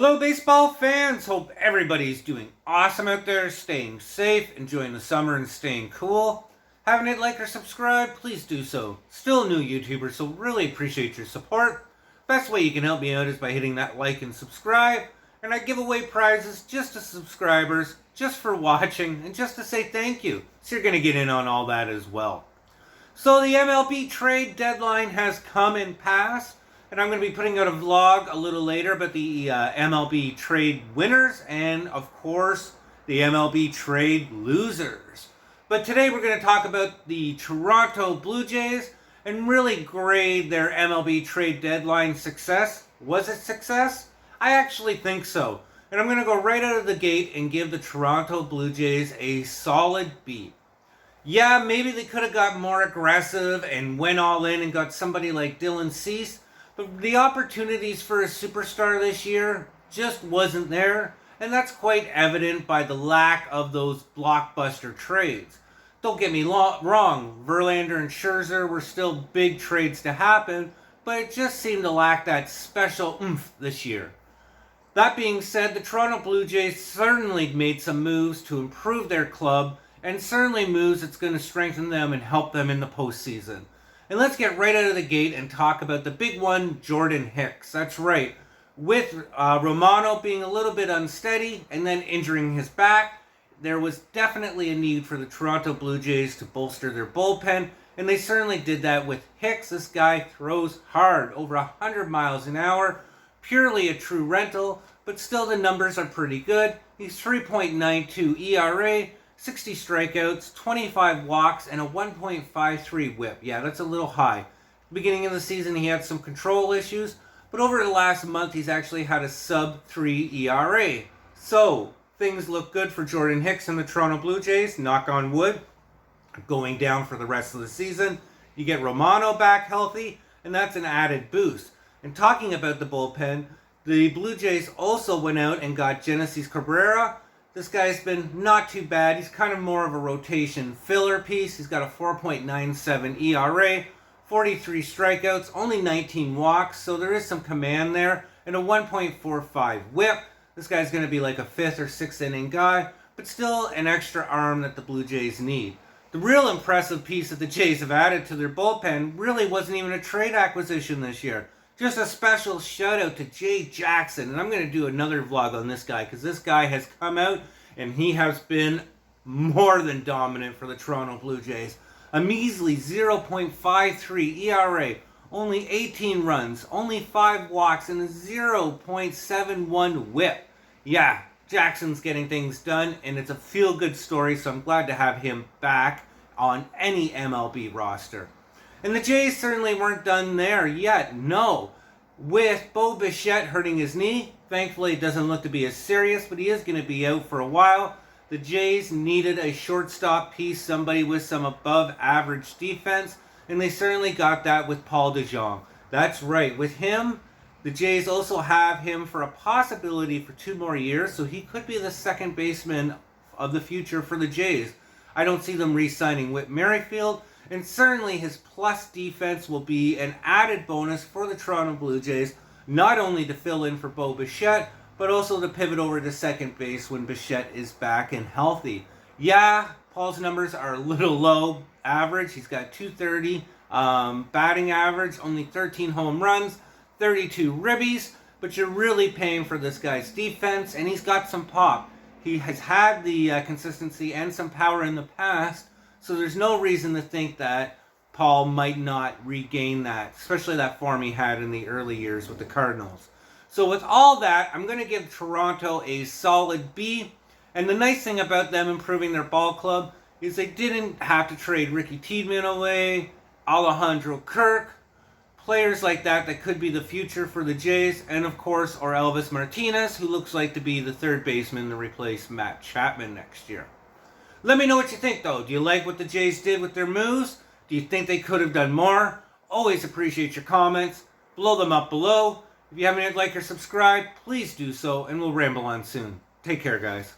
Hello, baseball fans. Hope everybody's doing awesome out there, staying safe, enjoying the summer, and staying cool. Haven't hit like or subscribe? Please do so. Still a new YouTuber, so really appreciate your support. Best way you can help me out is by hitting that like and subscribe. And I give away prizes just to subscribers, just for watching, and just to say thank you. So you're going to get in on all that as well. So the MLB trade deadline has come and passed. And I'm going to be putting out a vlog a little later about the MLB trade winners and, of course, the MLB trade losers. But today we're going to talk about the Toronto Blue Jays and really grade their MLB trade deadline success. Was it success? I actually think so. And I'm going to go right out of the gate and give the Toronto Blue Jays a solid B. Yeah, maybe they could have got more aggressive and went all in and got somebody like Dylan Cease. But the opportunities for a superstar this year just wasn't there, and that's quite evident by the lack of those blockbuster trades. Don't get me wrong, Verlander and Scherzer were still big trades to happen, but it just seemed to lack that special oomph this year. That being said, the Toronto Blue Jays certainly made some moves to improve their club, and certainly moves that's going to strengthen them and help them in the postseason. And let's get right out of the gate and talk about the big one, Jordan Hicks. That's right. With Romano being a little bit unsteady and then injuring his back, there was definitely a need for the Toronto Blue Jays to bolster their bullpen, and they certainly did that with Hicks. This guy throws hard, over 100 miles an hour, purely a true rental, but still the numbers are pretty good. He's 3.92 ERA, 60 strikeouts, 25 walks, and a 1.53 whip. Yeah, that's a little high. Beginning of the season, he had some control issues, but over the last month, he's actually had a sub-3 ERA. So, things look good for Jordan Hicks and the Toronto Blue Jays, knock on wood, going down for the rest of the season. You get Romano back healthy, and that's an added boost. And talking about the bullpen, the Blue Jays also went out and got Genesis Cabrera. This guy's been not too bad. He's kind of more of a rotation filler piece. He's got a 4.97 ERA, 43 strikeouts, only 19 walks, so there is some command there, and a 1.45 whip. This guy's going to be like a 5th or 6th inning guy, but still an extra arm that the Blue Jays need. The real impressive piece that the Jays have added to their bullpen really wasn't even a trade acquisition this year. Just a special shout out to Jay Jackson. And I'm going to do another vlog on this guy because this guy has come out and he has been more than dominant for the Toronto Blue Jays. A measly 0.53 ERA, only 18 runs, only 5 walks, and a 0.71 whip. Yeah, Jackson's getting things done and it's a feel-good story, so I'm glad to have him back on any MLB roster. And the Jays certainly weren't done there yet, no. With Bo Bichette hurting his knee, thankfully it doesn't look to be as serious, but he is going to be out for a while. The Jays needed a shortstop piece, somebody with some above average defense, and they certainly got that with Paul DeJong. That's right, with him, the Jays also have him for a possibility for 2 more years, so he could be the second baseman of the future for the Jays. I don't see them re-signing Whit Merrifield. And certainly his plus defense will be an added bonus for the Toronto Blue Jays, not only to fill in for Bo Bichette, but also to pivot over to second base when Bichette is back and healthy. Yeah, Paul's numbers are a little low average. He's got 230 batting average, only 13 home runs, 32 ribbies, but you're really paying for this guy's defense, and he's got some pop. He has had the consistency and some power in the past, so there's no reason to think that Paul might not regain that, especially that form he had in the early years with the Cardinals. So with all that, I'm going to give Toronto a solid B. And the nice thing about them improving their ball club is they didn't have to trade Ricky Tiedemann away, Alejandro Kirk, players like that could be the future for the Jays, and of course, or Elvis Martinez, who looks like to be the third baseman to replace Matt Chapman next year. Let me know what you think, though. Do you like what the Jays did with their moves? Do you think they could have done more? Always appreciate your comments. Blow them up below. If you haven't hit like or subscribe, please do so, and we'll ramble on soon. Take care, guys.